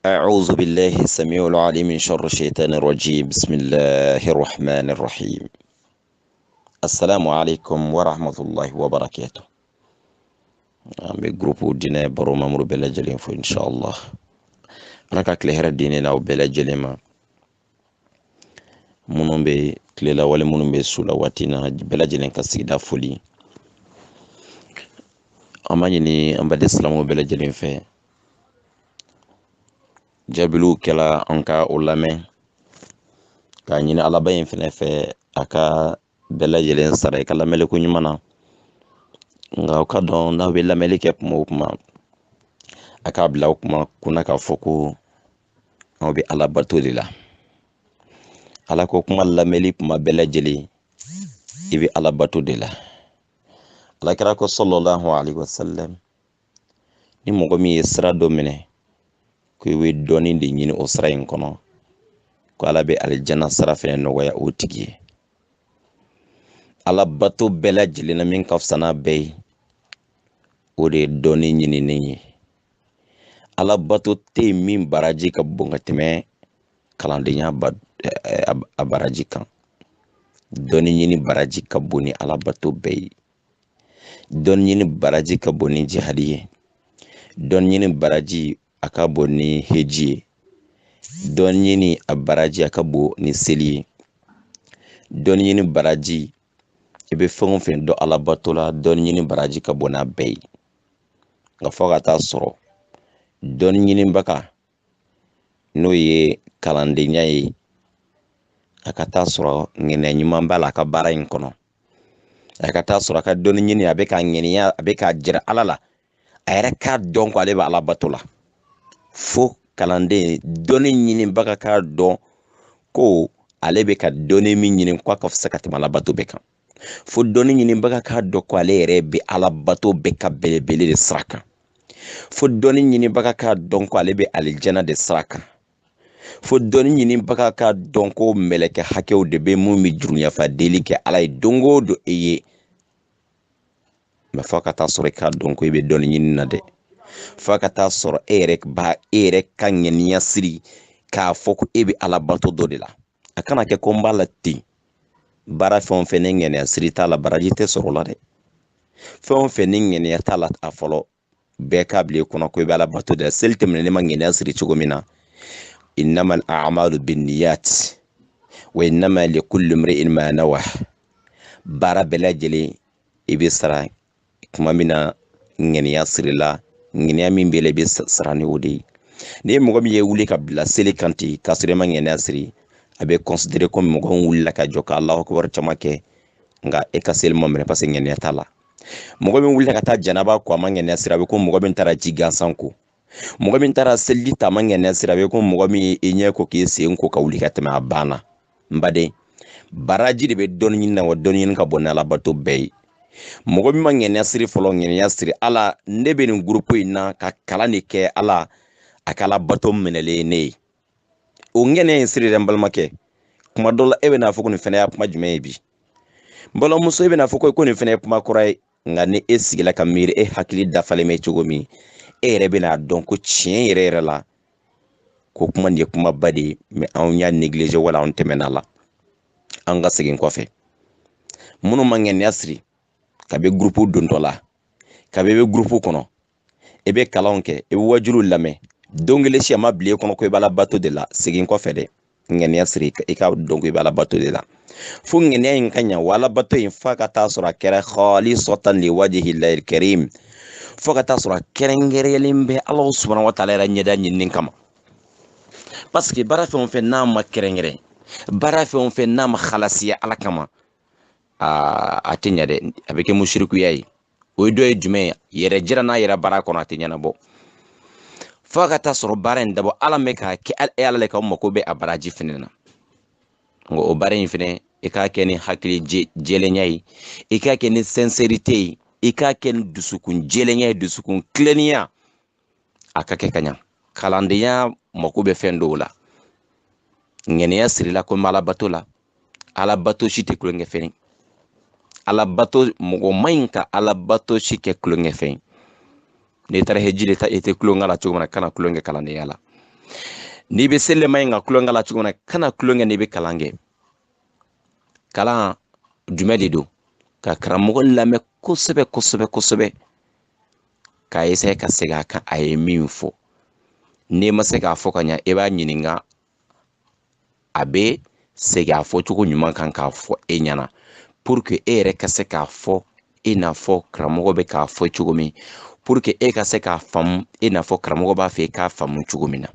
أعوذ بالله السميع العليم من شر الشيطان الرجيم بسم الله الرحمن الرحيم السلام عليكم ورحمة الله وبركاته. أمي جروب دينا برو مامور بلا جلين فو إن شاء الله. أنا كاكلي هرا دينا أو بلا جلين منون بي كليلا ولا منون بي سولا واتينا بلا جلين كسيدا فولي أما يني أم بدي سلامو بلا جلين في jabilu kɛla an ka o lamɛn k'a ɲini alaba in fɛnɛ fɛ a ka bɛɛ lajɛlen sara i ka lamɛnli ko ɲuman na nka o ka dɔn n'aw bɛ lamɛnli kɛ kuma o kuma a k'a bila o kuma kunna k'a fɔ ko aw bɛ ala bato de la ala ko kuma lamɛnli kuma bɛɛ lajɛlen i bɛ ala bato de la alakira ko sallallahu alaihi wasallam ni mɔgɔ min ye sira dɔ minɛ ko i bɛ dɔɔnin de ɲini o sira in kɔnɔ ko ala bɛ alijana sira fɛnɛ nɔgɔya o tigi ye ala bato bɛɛ lajɛlen na min ka fisa n'a bɛɛ ye o de ye dɔɔnin ɲinini ye ala bato tɛ yen min baraji ka bon ka tɛmɛ kalandenya a baraji kan dɔɔnin ɲini baraji ka bon ni ala bato bɛɛ ye dɔɔnin ɲini baraji ka bon ni jihadi ye dɔɔnin ɲini baraji a ka bon ni heji ye dɔɔnin ɲini a baraji a ka bon ni seli ye dɔɔnin ɲini baraji i bɛ fɛn o fɛn dɔn ala bato la dɔɔnin ɲini baraji ka bon n'a bɛɛ ye nka fɔ ka taa sɔrɔ dɔɔnin ɲinibaga n'o ye kalandenya ye a ka taa sɔrɔ ŋɛniya ɲuman b'a la a ka baara in kɔnɔ a ka taa sɔrɔ a ka dɔɔnin ɲini a bɛ ka ŋɛniya a bɛ ka jira ala la a yɛrɛ k'a dɔn ko ale bɛ ala bato la fo kalanden dɔɔnin ɲinibaga k'a dɔn ko ale bɛ ka dɔɔnin min ɲini k'a ka fisa ka tɛmɛ ala bato bɛɛ kan fo dɔɔnin ɲinibaga k'a dɔn ko ale yɛrɛ bɛ ala bato bɛɛ ka belebele de sira kan fo dɔɔnin ɲinibaga k'a dɔn ko ale bɛ alijana de sira kan fo dɔɔnin ɲinibaga k'a dɔn ko mɛlɛkɛ hakɛw de bɛ mun bɛ juruɲafa deli kɛ ala ye don o don i ye mɛ fo ka taa sɔrɔ i k'a dɔn ko i bɛ dɔɔnin ɲini na dɛ fo ka taa sɔrɔ e yɛrɛ ka ŋaniya siri k'a fɔ ko e bɛ ala bato dɔ de la a kana kɛ ko n b'a la ten baara fɛn o fɛn ni ŋaniya siri t'a la baraji tɛ sɔrɔ o la dɛ fɛn o fɛn ni ŋaniya t'a la a fɔlɔ bɛɛ k'a bila i kɔnɔ ko i bɛ ala bato de la seli tɛmɛnen ne ma ŋaniya siri cogo min na innamal a'malu binniyat wa innama likulli imri'in ma nawa baara bɛɛ lajɛlen i bɛ sara kuma min na ŋaniya siri la ŋaniya min bɛ la i bɛ sara ni o de ye ni mɔgɔ min ye wuli ka bila seli kan ten k'a sɔrɔ i ma ŋaniya siri a bɛ considérer comme mɔgɔ min wulila ka jɔ ka Alahu akibaru caman kɛ nka e ka seli ma minɛ parce que ŋaniya t'a la mɔgɔ min wulila ka taa janaba ko a ma ŋaniya siri a bɛ komi mɔgɔ min taara ji gansan ko mɔgɔ min taara seliji ta a ma ŋaniya siri a bɛ komi mɔgɔ min ye i ɲɛ ko k'i sen ko ka wuli ka tɛmɛ a banna n baden baraji de bɛ dɔɔnin ɲini na wa dɔɔnin ɲini ka bon ni ala bato bɛɛ ye mɔgɔ min ma ŋaniya siri fɔlɔ ŋaniya siri ala ne bɛ nin gurupu in na ka kalan de kɛ ala a ka ala bato minɛlen ne ye o ŋaniya in siri dɛ n balimakɛ kuma dɔ la e bɛ n'a fɔ ko nin fɛnɛ y'a kuma jumɛn ye bi n balimamuso e bɛ n'a fɔ ko nin fɛnɛ ye kuma kɔrɔ ye nka ni e sigila ka miiri e hakili dafalen bɛ cogo min e yɛrɛ bɛ n'a dɔn ko tiɲɛ yɛrɛ yɛrɛ la ko kuma nin ye kumaba de ye mɛ anw y'a neglige wala anw tɛmɛna la an ka segin kɔfɛ minnu ma ŋaniya siri ka bɛ gurupu dontɔ la ka bɛ gurupu kɔnɔ i bɛ kalanw kɛ i bɛ wajuliw lamɛn don kelen si a ma bila e kɔnɔ ko i bɛ ala bato de la segin kɔfɛ dɛ ŋaniya siri i ka dɔn ko i bɛ ala bato de la fo ŋaniya in ka ɲa wa ala bato in f'a ka taa sɔrɔ a kɛra khalisatan liwajhillahil karim fo ka taa sɔrɔ a kɛrɛnkɛrɛnlen bɛ ala subhanahu wa taala yɛrɛ ɲɛda ɲinini kama parce que baara fɛn o fɛn n'a ma kɛrɛnkɛrɛn baara fɛn o fɛn n'a ma halasiya ala kama a tɛ ɲɛ dɛ a bɛ kɛ musirikuya ye o ye dɔ ye jumɛn ye yɛrɛ jira n'a yɛrɛ baara kɔnɔ a tɛ ɲɛnabɔ fo ka taa sɔrɔ baara in dabɔ ala mɛ k'a kɛ e ala le k'aw mako bɛ a baraji fɛnɛ na nka o baara in fɛnɛ i k'a kɛ ni hakili jɛlenya ye i k'a kɛ ni sincérité ye i k'a kɛ ni dusukun jɛlenya ye dusukun tilennenya a ka kɛ ka ɲa kalandenya mako bɛ fɛn dɔw la ŋaniya sirila ko ala bato la ala bato si tɛ kulonkɛ fɛn ala bato mɔgɔ ma ɲi ka ala bato si kɛ kulonkɛ fɛn n'i taara heji de ta i tɛ kulonkɛ la cogo min na kana kulonkɛ kalandenya la n'i bɛ selima in ka kulonkɛ la cogo min na kana kulonkɛ n'i bɛ kalan kɛ kalan jumɛn de don ka karamɔgɔ lamɛn kosɛbɛ kosɛbɛ kosɛbɛ k'a essayer ka segin a kan a ye min fɔ n'i ma se k'a fɔ ka ɲa i b'a ɲininka a bɛ segin a fɔcogo ɲuman kan k'a fɔ e ɲɛna pour que e yɛrɛ ka se k'a fɔ i n'a fɔ karamɔgɔ bɛ k'a fɔ cogo min pour que e ka se k'a faamu i n'a fɔ karamɔgɔ b'a fɛ i k'a faamu cogo min na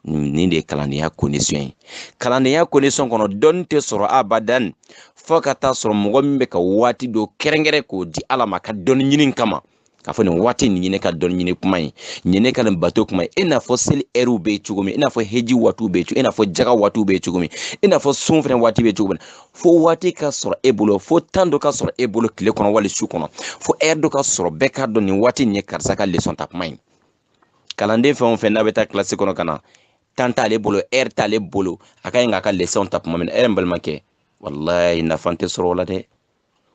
nin de ye kalandenya condition ye kalandenya condition kɔnɔ dɔnni tɛ sɔrɔ abadan fo ka taa sɔrɔ mɔgɔ min bɛ ka waati dɔ kɛrɛnkɛrɛn k'o di Ala ma ka dɔnni ɲini kama k'a fɔ nin waati nin ye ne ka dɔnni ɲini kuma ye nin ye ne ka nin bato kuma ye i n'a fɔ seli ɛriw bɛ yen cogo min i n'a fɔ heji waatiw bɛ yen cogo i n'a fɔ jaga waatiw bɛ yen cogo min i n'a fɔ sun fɛnɛ waati bɛ yen cogo min fo waati ka sɔrɔ e bolo fo temps dɔ ka sɔrɔ e bolo tile kɔnɔ wali su kɔnɔ fo ɛri dɔ ka sɔrɔ bɛɛ k'a dɔn nin waati nin ye karisa ka leçon ta kuma ye kalanden fɛn o fɛn n'a bɛ taa kilasi kɔnɔ ka na temps t'ale bolo ɛri t'ale bolo a ka ɲi k'a ka leçon ta kuma min na n balimakɛ wallahi nafa tɛ sɔrɔ o la dɛ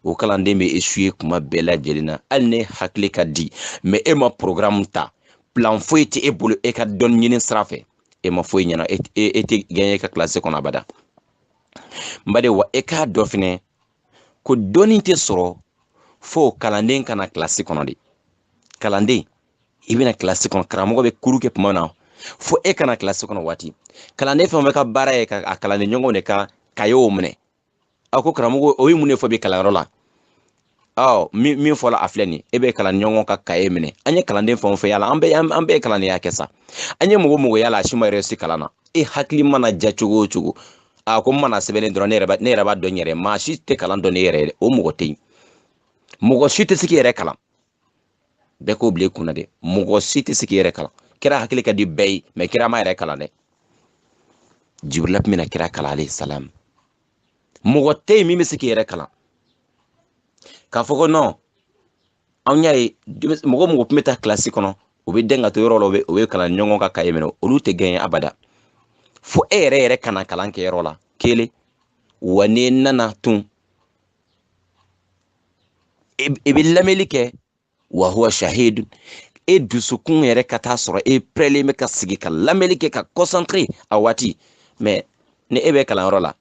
o kalanden bɛ échouer kuma bɛɛ lajɛlen na hali ne hakili ka di mais e ma programme ta plan foyi tɛ e bolo e ka dɔnni ɲini sira fɛ e ma foyi ɲɛna e tɛ gagner ka classe kɔnɔ abada n baden wa e k'a dɔn fɛnɛ ko dɔnni tɛ sɔrɔ fo kalanden kana classe kɔnɔ de kalanden i bɛna classe kɔnɔ karamɔgɔ bɛ cours kɛ tuma na fo e kana classe kɔnɔ waati kalanden fɛn o fɛn ka baara ye ka a kalanden ɲɔgɔnw de ka cahier minɛ a ko karamɔgɔ o ye mun de fɔ bi kalanyɔrɔ la min fɔla a filɛ nin e bɛ kalan ɲɔgɔn ka cahier minɛ an ye kalanden fɛn o fɛn yala an bɛɛ ye kalandenya kɛ sa an ye mɔgɔ mɔgɔ yala a si ma réussi kalan na e hakili mana ja cogo o cogo ko n mana sɛbɛnni dɔrɔn ne yɛrɛ b'a dɔn n yɛrɛ maa si tɛ kalan dɔn ne yɛrɛ o mɔgɔ tɛ yen mɔgɔ si tɛ se k'i yɛrɛ kalan bɛɛ k'o bila i kunna dɛ mɔgɔ si tɛ se k'i yɛrɛ kalan kira hakili ka di bɛɛ ye mais kira ma yɛrɛ kalan dɛ Jibrila tun bɛna kira kalan alayhi salam mɔgɔ tɛ yen min bɛ se k'i yɛrɛ kalan k'a fɔ ko non anw y'a ye mɔgɔ mɔgɔ tun bɛ taa kilasi kɔnɔ u bɛ dɛn ka to yɔrɔ la u bɛ kalan ɲɔgɔn ka cahier minɛ olu tɛ gagner abada fo e yɛrɛ kana kalan kɛ yɔrɔ la kelen wa n'i nana tun e bɛ lamɛnli kɛ wa huwa shahid e dusukun yɛrɛ ka taa sɔrɔ e prêt bɛ ka sigi ka lamɛnli kɛ ka concentrer a waati mais ni e bɛ kalanyɔrɔ la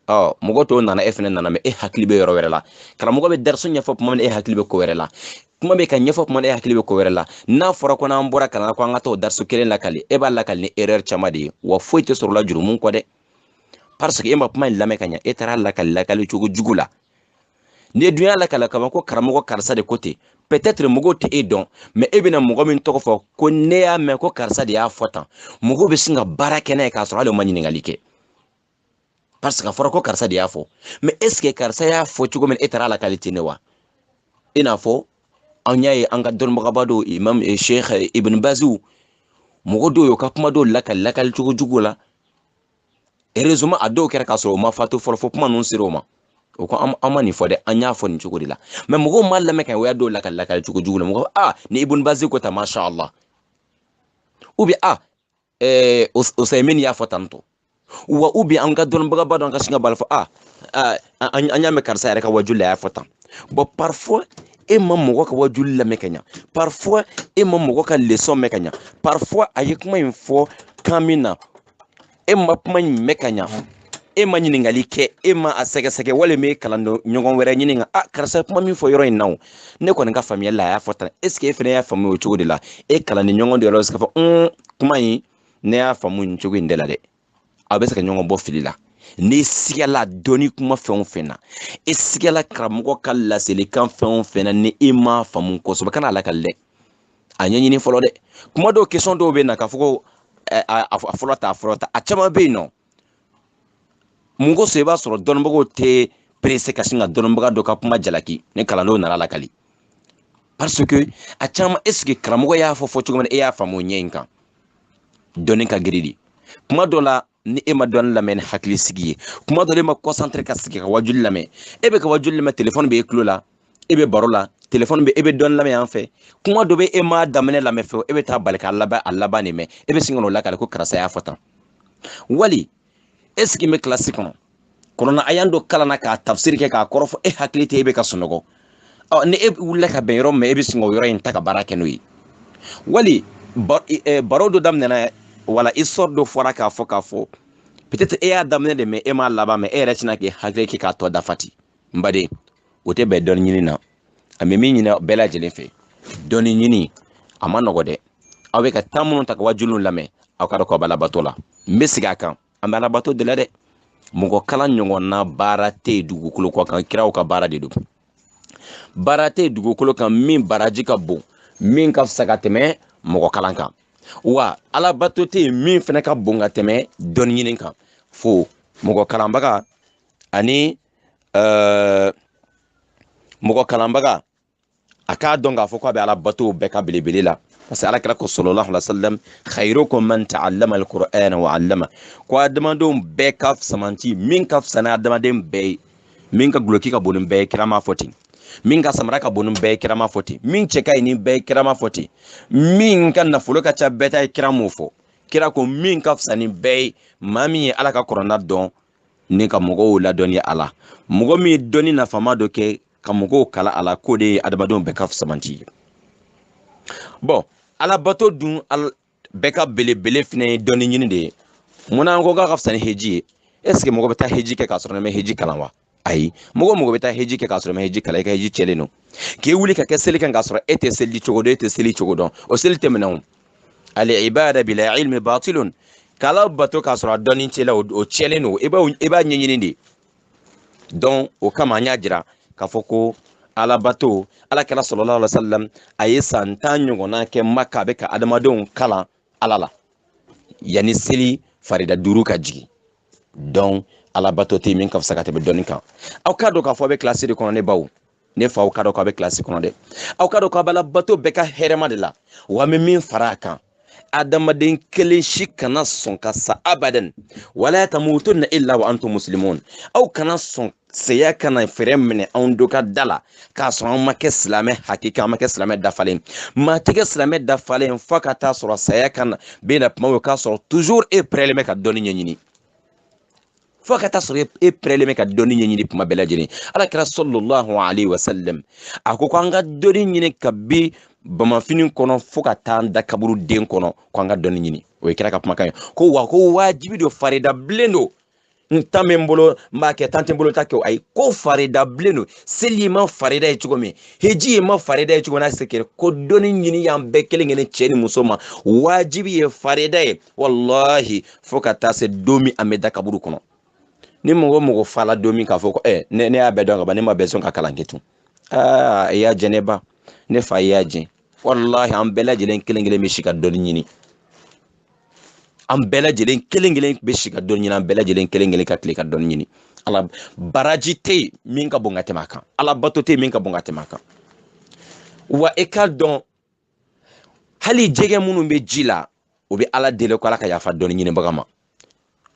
mɔgɔ tɔw nana e fɛnɛ nana mais e hakili bɛ yɔrɔ wɛrɛ la karamɔgɔ bɛ daraso ɲɛfɔ tuma min e hakili bɛ ko wɛrɛ la kuma bɛ ka ɲɛfɔ tuma min e hakili bɛ ko wɛrɛ la n'a fɔra ko n'an bɔra kalan na ko an ka taa o daraso kelen lakali e b'a lakali ni erreur caman de ye wa foyi tɛ sɔrɔ o la jurumu kɔ dɛ parce que e ma kuma in lamɛn ka ɲɛ e taara lakali cogo jugu la n'i ye dun y'a lakali ka ban ko karamɔgɔ karisa de ko ten peut-être mɔgɔw tɛ e dɔn mais e bɛna mɔgɔ min tɔgɔ fɔ ko ne y'a mɛn ko karisa de y'a fɔ tan mɔgɔw bɛ sin ka baara kɛ n'a ye k'a sɔrɔ hali o ma ɲininkali kɛ parce que a fɔra ko karisa de y'a fɔ mais est ce que karisa y'a fɔ cogo min e taara lakali ten ne wa i n'a fɔ an y'a ye an ka dɔnnibagaba dɔw imam Sheikh Ibn Baziw mɔgɔ dɔw y'u ka kuma dɔw lakali cogo jugu la heureusement a dɔw kɛra k'a sɔrɔ o ma fatu fɔlɔ fo kuma ninnu sera o ma o ko an ma nin fɔ dɛ an y'a fɔ nin cogo de la mais mɔgɔw ma lamɛn ka o y'a dɔw lakali cogo jugu la mɔgɔ ni Ibn Baziw ko ta masha Allah ou bien Usaimin y'a fɔ tantɔ wa ou bien an ka dɔnnibagaba dɔ an ka sin ka bala fɔ an y'a mɛn karisa yɛrɛ ka wajuli la y'a fɔ tan bon parfois e ma mɔgɔ ka wajuli lamɛn ka ɲa parfois e ma mɔgɔ ka leçon mɛn ka ɲa parfois a ye kuma in fɔ kan min na e ma kuma in mɛn ka ɲa e ma ɲininkali kɛ e ma a sɛgɛsɛgɛ walima e kalan ɲɔgɔn wɛrɛ ɲini ka karisa kuma min fɔ yɔrɔ in na o ne kɔni ka faamuyali la a y'a fɔ tan est ce que e fɛnɛ y'a faamu o cogo de la e kalan ni ɲɔgɔn de yɔrɔ se ka fɔ kuma in ne y'a faamu nin cogo in de la dɛ a bɛ se ka ɲɔgɔn bɔ fili la n'i sigala dɔnni kuma fɛn o fɛn na e sigala karamɔgɔ ka laselikan fɛn o fɛn na ni e m'a faamu kosɛbɛ kana lakali dɛ a ɲɛɲini fɔlɔ dɛ kuma dɔw question dɔw bɛ na k'a fɔ ko a fɔlɔ ta a caman bɛ yen nɔ mun ko so i b'a sɔrɔ dɔnnibagaw tɛ pressé ka sin ka dɔnnibaga dɔ ka kuma jalaki ni kalandenw nana lakali parce que a caman est ce que karamɔgɔ y'a fɔ cogo min na e y'a faamu o ɲɛ in kan dɔnni ka girin de kuma dɔ la ni e ma dɔnni lamɛn ni hakili sigi ye kuma dɔ la e ma concentré ka sigi ka wajuli lamɛn e bɛ ka wajuli lamɛn téléphone bɛ e tulo la e bɛ baro la téléphone bɛ e bɛ dɔnni lamɛn yan fɛ kuma dɔ bɛ e ma daminɛ lamɛn fɛ e bɛ taa bali k'a laban de mɛn e bɛ sin ka n'o lakali ko karisa y'a fɔ tan wali est ce que n bɛ kilasi kɔnɔ kɔnɔna a y'an dɔ kalan na k'a tafsiri kɛ k'a kɔrɔ fɔ e hakili tɛ e bɛ ka sunɔgɔ ni e wulila ka bɛn yɔrɔ min ma e bɛ sin k'o yɔrɔ in ta ka baara kɛ n'o ye wali baro dɔ daminɛna wala histoire dɔ fɔra k'a fɔ peut-être e y'a daminɛ de mais e m'a laban mais e yɛrɛ tɛna k'i hakili k'i k'a tɔ dafati n baden o tɛ bɛn dɔnni ɲini na a bɛ min ɲini bɛɛ lajɛlen fɛ dɔnni ɲini a ma nɔgɔ dɛ aw bɛ ka taa minnu ta ka wajuliw lamɛn aw ka dɔn k'aw bɛ alabato la n bɛ segin a kan an bɛ alabato de la dɛ mɔgɔ kalan ɲɔgɔnna baara tɛ yen dugukolo kɔ kan kiraw ka baara de don baara tɛ yen dugukolo kan min baraji ka bon min ka fisa ka tɛmɛ mɔgɔ kalan kan wa alabato tɛ yen min fana ka bon ka tɛmɛ dɔnni ɲini kan fo mɔgɔ kalanbaga ani mɔgɔ kalanbaga a k'a dɔn k'a fɔ k'a bɛ alabato bɛɛ ka belebele la parce que alakira ko sallallahu alaihi wasallam khairukum man ta'allama al-Qur'ana wa 'allama ko adamadenw bɛɛ ka samanti min ka fisa ni adamaden bɛɛ ye min ka guloki ka bon ni bɛɛ ye kira m'a fɔ ten min ka samara ka bon ni bɛɛ ye kira m'a fɔ ten min cɛ ka ɲi ni bɛɛ ye kira m'a fɔ ten min ka nafolo ka ca bɛɛ ta ye kira m'o fɔ kira ko min ka fisa ni bɛɛ ye maa min ye ala ka kɔrɔna dɔn ni ka mɔgɔw ladɔnniya a la mɔgɔ min ye dɔnni nafama dɔ kɛ ka mɔgɔw kala a la k'o de ye adamadenw bɛɛ ka samanti ye bon alabato dun bɛɛ ka belebele fana ye dɔnni ɲini de ye munna an ko k'a ka fisa ni heji ye est ce que mɔgɔ bɛ taa heji kɛ k'a sɔrɔ ne ma heji kalan wa ayi mɔgɔ bɛ taa heji kɛ k'a sɔrɔ ne ma heji kalan i ka heji cɛlen don k'i wuli ka kɛ seli kan k'a sɔrɔ e tɛ seli cogo dɔn e tɛ seli cogo dɔn o seli tɛ minɛ o al-ibada bila ilmi batilun k'ala bato k'a sɔrɔ a dɔnni cɛla o cɛlen don i b'a ɲɛɲini de donc o kama an y'a jira k'a fɔ ko alabato alakira sallallahu alaihi wasallam a ye san 10 ɲɔgɔnna kɛ Maka a bɛ ka adamadenw kalan ala la yanni seli farida 5 ka jigin donc alabato tɛ min ka fisa ka tɛmɛ dɔnni kan aw k'a dɔn k'a fɔ a bɛ kilasi de kɔnɔ ne baw ne fa aw k'a dɔn k'a bɛ kilasi kɔnɔ dɛ aw k'a dɔn k'a bɛ alabato bɛɛ ka hɛrɛma de la wa an bɛ min fara a kan adamaden kelen si kana sɔn ka sa abadan wala tamutunna illa wa antum muslimun aw kana sɔn saya kana fɛrɛ minɛ anw do ka da la k'a sɔrɔ an ma kɛ silamɛ hakika an ma kɛ silamɛ dafalen maa tɛ kɛ silamɛ dafalen fo ka taa sɔrɔ saya kana bɛ na tuma o k'a sɔrɔ toujours e pɛrɛlen bɛ ka dɔnni ɲɛɲini fo ka taa sɔrɔ e pɛrɛlen bɛ ka dɔnni ɲɛɲini kuma bɛɛ lajɛlen alakira sallallahu alaihi wasallam a ko an ka dɔnni ɲini ka bi bamafini kɔnɔ fo ka taa an da kaburu den kɔnɔ ko an ka dɔnni ɲini o ye kira ka kumakan ye ko wa ko wajibi don farida bilen don n ta min bolo n b'a kɛ tan tɛ n bolo ta kɛ ayi ko farida bilen don seli ma farida ye cogo min heji ye ma farida ye cogo min n'a se kɛ ko dɔnni ɲini y'an bɛɛ kelen kelen cɛ ni muso ma wajibi ye farida ye wallahi fo ka taa se don min an bɛ da kaburu kɔnɔ ni mɔgɔ fala don min k'a fɔ ko ne y'a bɛɛ dɔn ka ban ne ma bɛɛ sɔn ka kalan kɛ tun i y'a jɛ ne ba ne fa y'a jɛ wallahi an bɛɛ lajɛlen kelen kelen bɛ si ka dɔnni ɲini an bɛɛ lajɛlen kelen kelen bɛ si ka dɔnni ɲini an bɛɛ lajɛlen kelen kelen ka tile ka dɔnni ɲini ala baraji tɛ yen min ka bon ka tɛmɛ a kan ala bato tɛ yen min ka bon ka tɛmɛ a kan wa e k'a dɔn hali jɛgɛ minnu bɛ ji la o bɛ ala deli ko ala ka yafa dɔnni ɲinibaga ma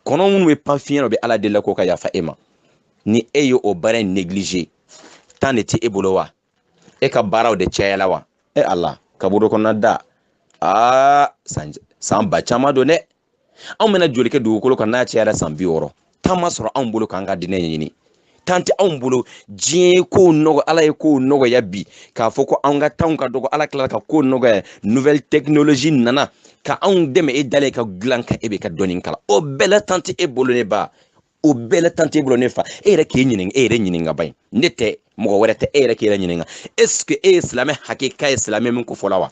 kɔnɔ minnu bɛ pan fiɲɛ o bɛ ala deli ko ka yafa e ma ni e ye o baara in négligé tan de tɛ e bolo wa e ka baaraw de cayala wa ala kaburu kɔnɔna da san ba caman don dɛ anw bɛna joli kɛ dugukolo kan n'a cayara san 60 tan ma sɔrɔ anw bolo k'an ka diinɛ ɲɛɲini tan tɛ anw bolo diɲɛ ye kow nɔgɔ ala ye kow nɔgɔya bi k'a fɔ ko anw ka tanw ka dɔgɔ ala tilala ka kow nɔgɔya nouvelle technologie nana ka anw dɛmɛ e dalen ka dilan ka e bɛ ka dɔnni kalan o bɛɛ la tan tɛ e bolo ne ba o bɛɛ la tan tɛ e bolo ne fa e yɛrɛ k'e ɲininka e yɛrɛ ɲininka ba in ne tɛ mɔgɔ wɛrɛ tɛ e yɛrɛ k'e yɛrɛ ɲininka est ce que e ye silamɛ hakika ye silamɛ min kofɔla wa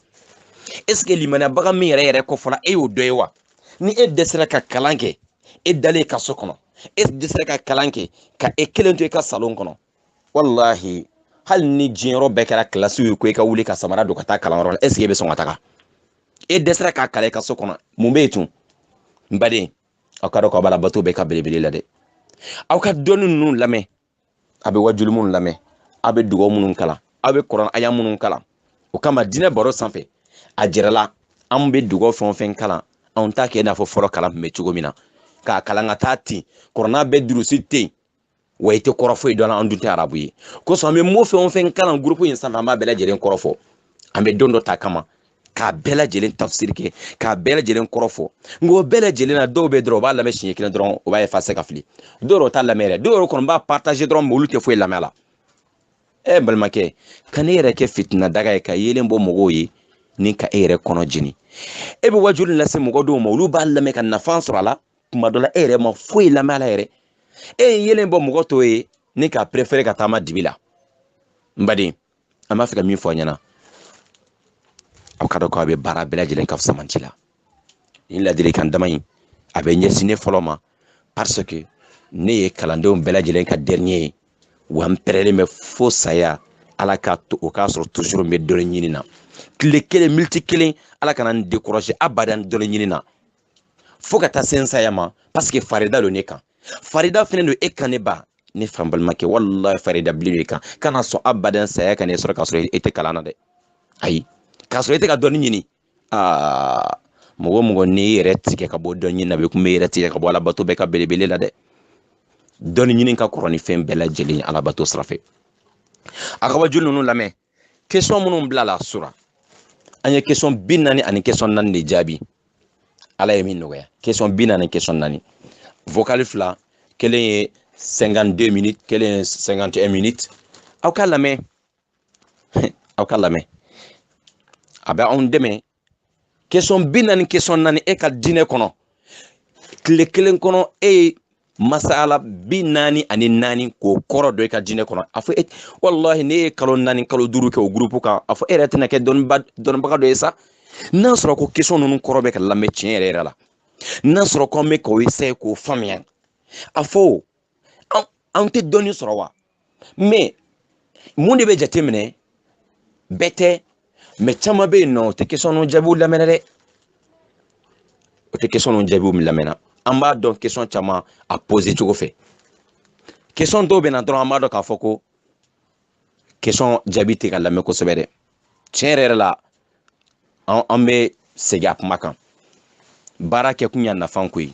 est ce que limaniyabaga min yɛrɛ kofɔla e y'o dɔ ye wa ni e dɛsɛra ka kalan kɛ e dalen ka so kɔnɔ e dɛsɛra ka kalan kɛ ka e kelen to i ka salon kɔnɔ wallahi hali ni diɲɛyɔrɔ bɛɛ kɛra kilasiw ye ko i ka wuli ka samara don ka taa kalanyɔrɔ la est ce que e bɛ sɔn ka taga e dɛsɛra ka kalan i ka so kɔnɔ mun bɛ yen tun n baden aw ka dɔn k'aw b'a la bato bɛɛ ka belebele la dɛ aw ka dɔnni ninnu lamɛn a bɛ wajuli minnu lamɛn aw bɛ dugawu minnu kalan aw bɛ kuran aya minnu kalan o kama diinɛ baro sanfɛ a jirala an bɛ dugawu fɛn o fɛn kalan anw t'a kɛ i n'a fɔ fɔlɔ kalan tun bɛ cogo min na k'a kalan ka taa ten kuranna bɛɛ durusi ten wa i tɛ kɔrɔ foyi dɔn an dun tɛ arabu ye kosɔn an bɛ mo fɛn o fɛn kalan groupe in sanfɛ an b'a bɛɛ lajɛlen kɔrɔ fɔ an bɛ don dɔ ta kama k'a bɛɛ lajɛlen tafsiri kɛ k'a bɛɛ lajɛlen kɔrɔ fɔ nka o bɛɛ lajɛlen na dɔw bɛ dɔrɔn o b'a lamɛn siɲɛ kelen dɔrɔn o b'a ye fase ka fili dɔw yɛrɛ o t'a lamɛn yɛrɛ dɔw yɛrɛ kɔni b'a partager dɔrɔn mais olu tɛ foyi lamɛn a la balimakɛ ka ne yɛrɛ kɛ fitina daga ye ka yelen bɔ mɔgɔw ye ni ka e yɛrɛ kɔnɔ jeni e bɛ wajulu lase mɔgɔ dɔw ma olu b'a lamɛn ka nafa sɔrɔ a la kuma dɔ la e yɛrɛ ma foyi lamɛn a la yɛrɛ e ye yelen bɔ mɔgɔ tɔw ye ni ka préféré ka taama dibi la n baden an b'a fɛ ka min fɔ a ɲɛna aw ka dɔn k'a bɛ baara bɛɛ lajɛlen ka fisa la ni ladilikan dama in a bɛ ɲɛsin ne fɔlɔ ma parce que ne ye kalandenw bɛɛ lajɛlen ka dernier ye wa n pɛrɛlen bɛ fo saya ala k'a to o k'a sɔrɔ toujours n bɛ dɔɔni ɲini na tile kelen miniti kelen ala kana n décourager abadan dɔɔni ɲini na fo ka taa se n saya ma parce que farida don ne kan farida fɛnɛ don e kan ne ba ne fan balimakɛ wallahi farida bilen kan kana sɔn abadan saya ka ne sɔrɔ k'a sɔrɔ e tɛ kalan na dɛ ayi k'a sɔrɔ e tɛ ka dɔɔni ɲini mɔgɔ mɔgɔ n'i yɛrɛ tigɛ ka bɔ dɔɔni ɲini na bɛ kun bɛ yɛrɛ tigɛ ka bɔ alabato bɛɛ ka belebele la dɛ dɔɔni ɲini ka kɔrɔ ni fɛn bɛɛ lajɛlen alabato sira fɛ a ka wajulu ninnu lamɛn question minnu bila la sura an ye question 40 ani question 4 de jaabi ala ye min nɔgɔya question 40 ani question 4 vocal fila kelen ye 52 minutes kelen ye 51 minutes aw ka lamɛn aw ka lamɛn a bɛ anw dɛmɛ question 40 ani question 4 e ka diinɛ kɔnɔ tile kelen kɔnɔ e ye masala 44 ani 4 k'o kɔrɔ dɔ e ka diinɛ kɔnɔ a fɔ wallahi ne ye kalo 4 kalo 5 kɛ o groupe kan a fɔ e yɛrɛ tɛna kɛ dɔnnibaga dɔ ye sa n'a sɔrɔ ko question ninnu kɔrɔ bɛ ka lamɛn tiɲɛ yɛrɛ la n'a sɔrɔ ko an bɛ k'o essayer k'o faamuya a fɔ an tɛ dɔnni sɔrɔ wa mais mun de bɛ jateminɛ bɛɛ tɛ mais caman bɛ yen nɔ o tɛ question ninnu jaabiw lamɛn dɛ o tɛ question ninnu jaabiw lamɛnna an b'a dɔn question caman a poser cogo fɛ question dɔw bɛ na dɔrɔn an b'a dɔn k'a fɔ ko question jaabi tɛ ka lamɛn kosɛbɛ dɛ tiɲɛ yɛrɛ la an bɛ segin a kuma kan baara kɛ kun y'a nafa ko ye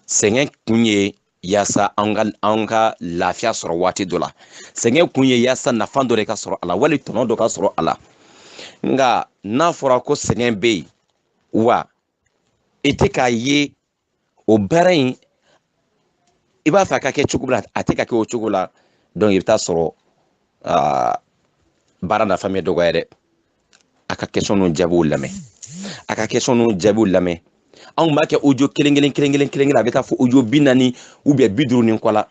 sɛgɛn kun ye yaasa an ka lafiya sɔrɔ waati dɔ la sɛgɛn kun ye yaasa nafa dɔ de ka sɔrɔ a la wali tɔnɔ dɔ ka sɔrɔ a la nka n'a fɔra ko sɛgɛn bɛ yen wa i tɛ k'a ye o baara in i b'a fɛ a ka kɛ cogo la a tɛ ka kɛ o cogo la donc i bɛ taa sɔrɔ baara nafa bɛ dɔgɔya dɛ a ka question ninnu jaabiw lamɛn a ka question ninnu jaabiw lamɛn anw b'a kɛ audio kelen a bɛ taa fɔ audio 40 ou bien 50 ni kɔ la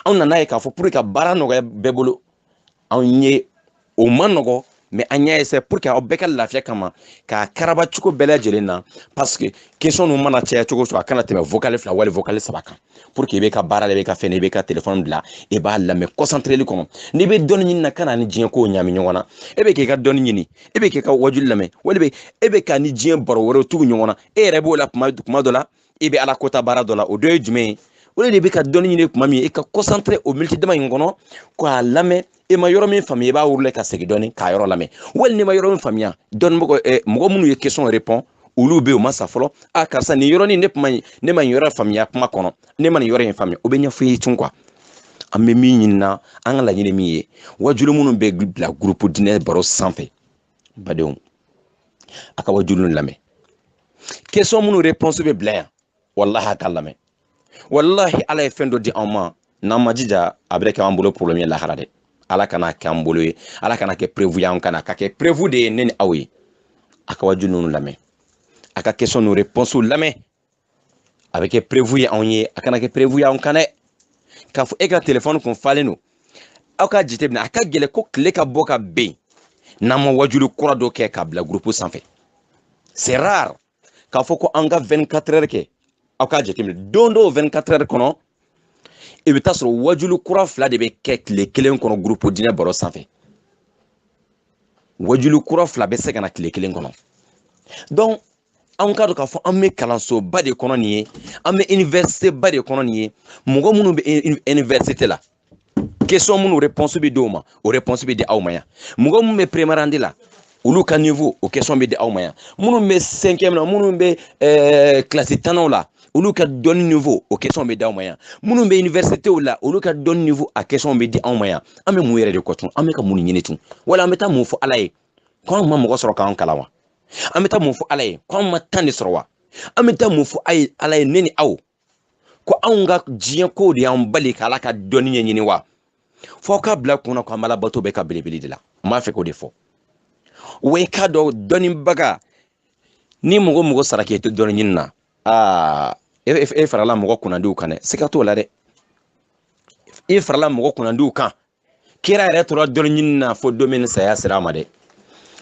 anw nana ye k'a fɔ pour que ka baara nɔgɔya bɛɛ bolo anw ye o ma nɔgɔ mais an y'a essayer pour que aw bɛɛ ka lafiya kama k'a karaba cogo bɛɛ lajɛlen na parce que question ninnu mana caya cogo cogo a kana tɛmɛ vocal 2 wali vocal 3 kan pour que i bɛ ka baara la i bɛ ka fɛn i bɛ ka téléphone bila i b'a lamɛn concentreli kɔnɔ n'i bɛ dɔnni ɲini na kana ni diɲɛ kow ɲami ɲɔgɔn na e bɛ k'i ka dɔnni ɲini e bɛ k'i ka wajuli lamɛn wali e bɛ ka ni diɲɛ baro wɛrɛw tugu ɲɔgɔn na e yɛrɛ b'o la kuma dɔ la i bɛ ala kota baara dɔ la o dɔ ye jumɛn ye o de bɛ ka dɔnni ɲini kuma min i ka concentré o minute dama in kɔnɔ k'a lamɛn e ma yɔrɔ min faamuya i b'a wurule ka segin dɔɔni k'a yɔrɔ lamɛn wali n'i ma yɔrɔ min faamuya mɔgɔ minnu ye question répond olu bɛ yen u ma sa fɔlɔ karisa nin yɔrɔnin ne ma nin yɔrɔ faamuya kuma kɔnɔ ne ma nin yɔrɔ in faamuya o bɛ ɲɛfɔ i ye tun quoi an bɛ min ɲini na an ka laɲini min ye wajulu minnu bɛ bila groupe diinɛ baro sanfɛ badenw a ka wajulu lamɛn question minnu réponse bɛ bila yan wallahi a ka lamɛn wallahi ala ye fɛn dɔ di anw ma n'an ma jija a bɛ kɛ an bolo problème ye lahara dɛ ala kana kɛ an bolo ye ala kana kɛ prévu y'an kana ka kɛ prévu de ye ne ni aw ye a ka wajulu ninnu lamɛn a ka question ninnu réponse lamɛn a bɛ kɛ prévu ye anw ye a kana kɛ prévu y'anw kan dɛ k'a fɔ e ka téléphone kun falen don aw ka jateminɛ a ka gɛlɛn ko tile ka bɔ ka ben n'an ma wajulu kura dɔ kɛ k'a bila groupe sanfɛ c'est rare k'a fɔ ko an ka 24 heures kɛ aw ka jateminɛ don dɔw 24 heures kɔnɔ i bɛ taa sɔrɔ wajulu kura 2 de bɛ kɛ tile kelen kɔnɔ groupe diinɛ baro sanfɛ wajulu kura 2 bɛ se ka na tile kelen kɔnɔ donc an ka dɔn k'a fɔ an bɛ kalansoba de kɔnɔ nin ye an bɛ université ba de kɔnɔ nin ye mɔgɔ minnu bɛ université la question minnu réponse bɛ di o ma o réponse bɛ di aw ma yan mɔgɔ minnu bɛ prémarande la olu ka niveau o question bɛ di aw ma yan minnu bɛ 5e na minnu bɛ classe 10 la olu ka dɔnni niveau o question bɛ di aw ma yan minnu bɛ université la olu ka dɔnni niveau a question bɛ di aw ma yan an bɛ mun yɛrɛ de kɔ tun an bɛ ka mun ɲini tun wala an bɛ taa mun fɔ ala ye ko an ma mɔgɔ sɔrɔ k'an kalan wa an bɛ taa mun fɔ ala ye ko an ma tan de sɔrɔ wa an bɛ taa mun fɔ ala ye ne ni aw ko anw ka diɲɛ ko de y'an bali k'ala ka dɔnni ɲɛɲini wa fɔ ka bila kunna ko an bala bato bɛ ka belebele de la n b'a fɛ k'o de fɔ wa i k'a dɔn dɔnnibaga ni mɔgɔ mɔgɔ sara k'e to dɔnni ɲini na e farala mɔgɔ kunnandiw kan dɛ siga t'o la dɛ e farala mɔgɔ kunnandiw kan kira yɛrɛ tora dɔnni ɲini na fo don min saya sera a ma dɛ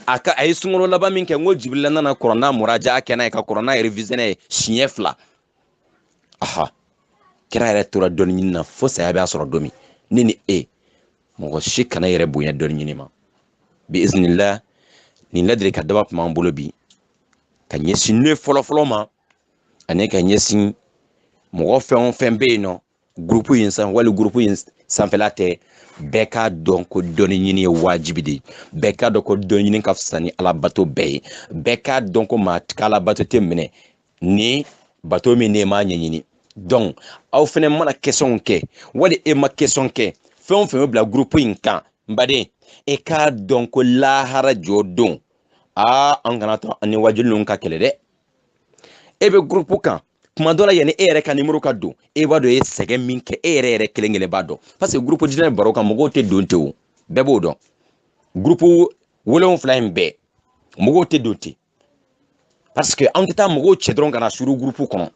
a ye sunkalo laban min kɛ n ko Jibirila nana kɔrɔna muraja kɛ n'a ye ka kɔrɔna réviser n'a ye siɲɛ 2 aha kira yɛrɛ tora dɔnni ɲini na fo saya b'a sɔrɔ don min ne ni e mɔgɔ si kana yɛrɛ bonya dɔnni ɲini ma bi iznillah nin ladiri ka daba tun b'an bolo bi ka ɲɛsin ne fɔlɔfɔlɔ ma ani ka ɲɛsin mɔgɔ fɛn o fɛn bɛ yen nɔ groupe in san wali groupe in sanfɛla tɛ bɛɛ k'a dɔn ko dɔnni ɲini ye wajibi de ye bɛɛ k'a dɔn ko dɔnni ɲini ka fisa ni alabato bɛɛ ye bɛɛ k'a dɔn ko maa ka alabato tɛ minɛ ni bato min ne m'a ɲɛɲini donc aw fɛnɛ mana question kɛ wali e ma question kɛ fɛn o fɛn bɛ bila groupe in kan n baden e k'a dɔn ko lahara jɔ don an kana to ani wajulu ninnu ka kɛlɛ dɛ e bɛ groupe kan kuma dɔ la yanni e yɛrɛ ka numéro ka don e b'a dɔn e sɛgɛn min kɛ e yɛrɛ kelen kelen b'a dɔn parce que groupe dinɛ baro kan mɔgɔw tɛ don ten o bɛɛ b'o dɔn groupe 7 in bɛɛ mɔgɔw tɛ don ten parce que an tɛ taa mɔgɔw cɛ dɔrɔn ka na suru groupe kɔnɔ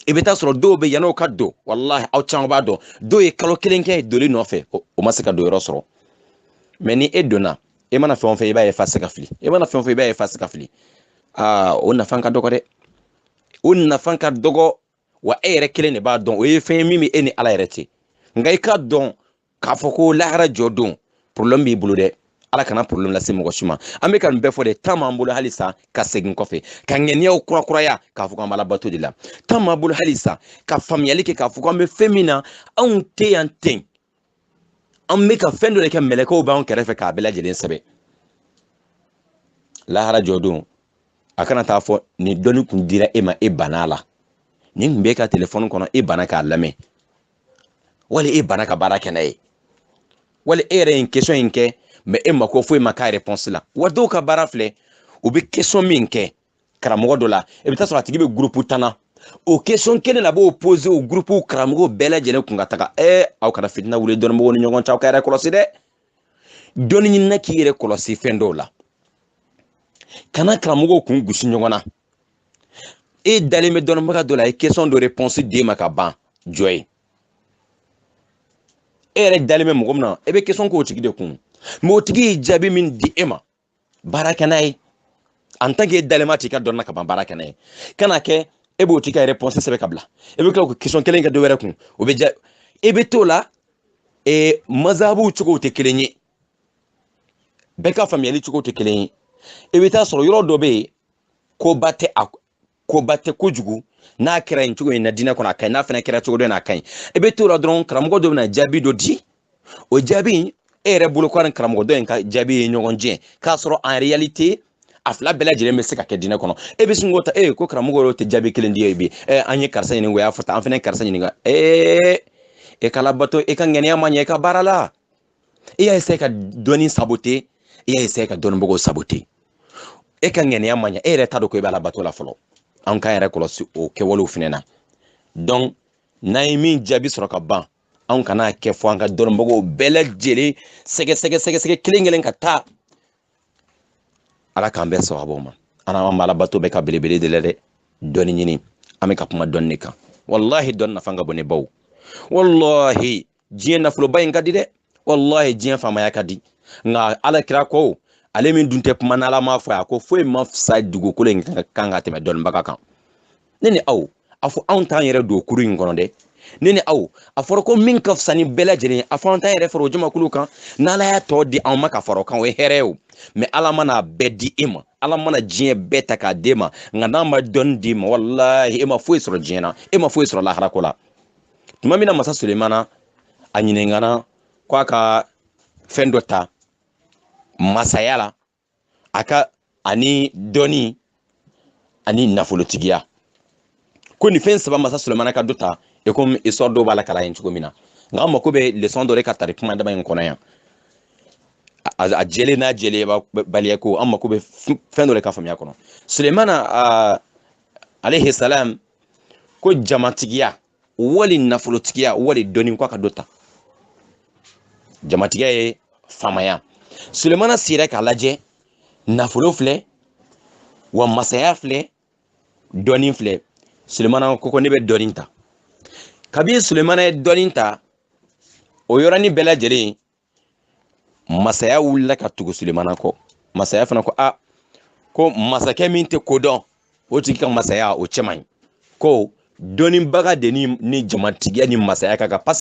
i bɛ taa sɔrɔ dɔw bɛ yan'o ka don walahi aw caman b'a dɔn dɔw ye kalo kelen kɛ doli nɔfɛ o ma se ka don yɔrɔ sɔrɔ mais ni e donna e mana fɛn o fɛn i b'a ye fa se ka fili e mana fɛn o fɛn i b'a ye fa se ka fili o nafa ka dɔgɔ dɛ o nafa ka dɔgɔ wa e yɛrɛ kelen de b'a dɔn o ye fɛn ye min bɛ e ni ala yɛrɛ cɛ nka i k'a dɔn k'a fɔ ko lahara jɔ don problème b'i bolo dɛ ala kana problème lase mɔgɔ si ma an bɛ ka nin bɛɛ fɔ de temps b'an bolo halisa ka segin kɔfɛ ka ŋaniyaw kurakuraya k'a fɔ k'an b'ala bato de la temps b'an bolo halisa ka faamuyali kɛ k'a fɔ k'an bɛ fɛn min na anw tɛ yan ten an bɛ ka fɛn dɔ de kɛ mɛlɛkɛw b'an kɛrɛfɛ k'a bɛɛ lajɛlen sɛbɛn lahara jɔ don a kana taa fɔ ni dɔnni kun dira e ma e banna la ni kun bɛ ka téléphone kɔnɔ e banna k'a lamɛn wali e banna ka baara kɛ n'a ye wali e yɛrɛ ye question in kɛ mais e mako foyi ma k'a réponse la wa dɔw ka baara filɛ u bɛ question min kɛ karamɔgɔ dɔ la i bɛ taa sɔrɔ a tigi bɛ groupe tanna o question kelen la b'o poser o groupe karamɔgɔw bɛɛ lajɛlen kun ka taga aw kana fitina wuli dɔnnimɔgɔw ni ɲɔgɔn cɛ aw ka yɛrɛ kɔlɔsi dɛ dɔnni ɲinina k'i yɛrɛ kɔlɔsi fɛn dɔw la kana karamɔgɔw kun gosi ɲɔgɔn na e dalen bɛ dɔnnibaga dɔ la a ye question dɔ réponse d'e ma ka ban jɔ ye e yɛrɛ dalen bɛ mɔgɔ min na e bɛ question k'o tigi de kun mais o tigi ye jaabi min di e ma baara kɛ n'a ye en tant que e dalen ma t'i ka dɔnni na ka ban baara kɛ n'a ye kana kɛ e b'o tigi ka réponse sɛbɛn ka bila e bɛ tila k'o question kelen kɛ dɔ wɛrɛ kun o bɛ ja e bɛ t'o la mazabuw cogow tɛ kelen ye bɛɛ ka faamuyali cogo tɛ kelen ye e bɛ taa sɔrɔ yɔrɔ dɔ bɛ yen koba tɛ kojugu n'a kɛra yen cogo in na diinɛ kɔnɔ a ka ɲi n'a fana kɛra cogo dɔ in na a ka ɲi e bɛ t'o la dɔrɔn karamɔgɔ dɔ bɛna jaabi dɔ di o jaabi e yɛrɛ bolo ko ni karamɔgɔ dɔ in ka jaabi ye ɲɔgɔn jɛ k'a sɔrɔ en réalité a fila bɛɛ lajɛlen bɛ se ka kɛ diinɛ kɔnɔ e bɛ sin k'o ta ko karamɔgɔ yɛrɛ tɛ jaabi kelen di ye bi an ye karisa ɲininka o y'a fɔ tan an fana ye karisa ɲininka e ka labato e ka ŋaniya ma ɲɛ i ka baara la e y'a essayé ka dɔnni saboter e y'a essayé ka dɔnnibagaw saboter e ka ŋaniya ma ɲɛ e yɛrɛ t'a dɔn ko e b'a labato la fɔlɔ an k'an yɛrɛ kɔlɔsi o kɛwalew fɛnɛ na donc n'an ye min jaabi sɔrɔ ka ban anw kana kɛ fɔ an ka dɔnnibagaw bɛɛ lajɛlen sɛgɛsɛgɛ kelen kelen ka taa ala k'an bɛɛ sababu ma an b'a labato bɛɛ ka belebele de la dɛ dɔnni ɲini an bɛ ka kuma dɔnni de kan wallahi dɔnni nafa ka bon ne baw wallahi diɲɛ nafoloba in ka di dɛ wallahi diɲɛ faamaya ka di nka ala kira ko ale min dun tɛ kuma n'ala ma fɔ a ko foyi ma fisa dugukolo in kan ka tɛmɛ dɔnnibaga kan ne ni aw a fɔ anw t'an yɛrɛ don kuru in kɔnɔ dɛ ne ni aw a fɔra ko min ka fisa ni bɛɛ lajɛlen a fɔ an t'an yɛrɛ fara o jamakulu kan n'ala y'a tɔ di anw ma ka fara o kan o ye hɛrɛ ye o mais ala mana bɛɛ di e ma ala mana diɲɛ bɛɛ ta k'a d'e ma nka n'a ma dɔnni d'i ma wallahi e ma foyi sɔrɔ diɲɛ na e ma foyi sɔrɔ laharako la tuma min na masa sulemana a ɲininkana k'a ka fɛn dɔ ta masaya la a ka ani dɔnni ani nafolotigiya ko ni fɛn saba masa sulemana ka dɔ ta e comme histoire dɔw b'a la kalan yen cogo min na nka an mako bɛ leçon dɔ de ka tari kuma dama in kɔnɔ yan a jɛlen n'a jɛlen baliya ko an mako bɛ fɛn dɔ de ka faamuya kɔnɔ sulemana alayhi salam ko jamatigiya wali nafolotigiya wali dɔnni ko a ka dɔ ta jamatigiya ye faamaya sulemana sira k'a lajɛ nafolo filɛ wa masaya filɛ dɔɔnin filɛ. Sulemana ko ne bɛ dɔɔnin ta. Kabi Sulemana ye dɔɔnin ta o yɔrɔnin bɛɛ lajɛlen masaya wulila ka tugu Sulemana kɔ. Masaya fana ko ko masakɛ min tɛ kodɔn o tigi ka masaya o cɛ man ɲi. Ko dɔɔninbaga de ni jamatigiya ni masaya ka kan.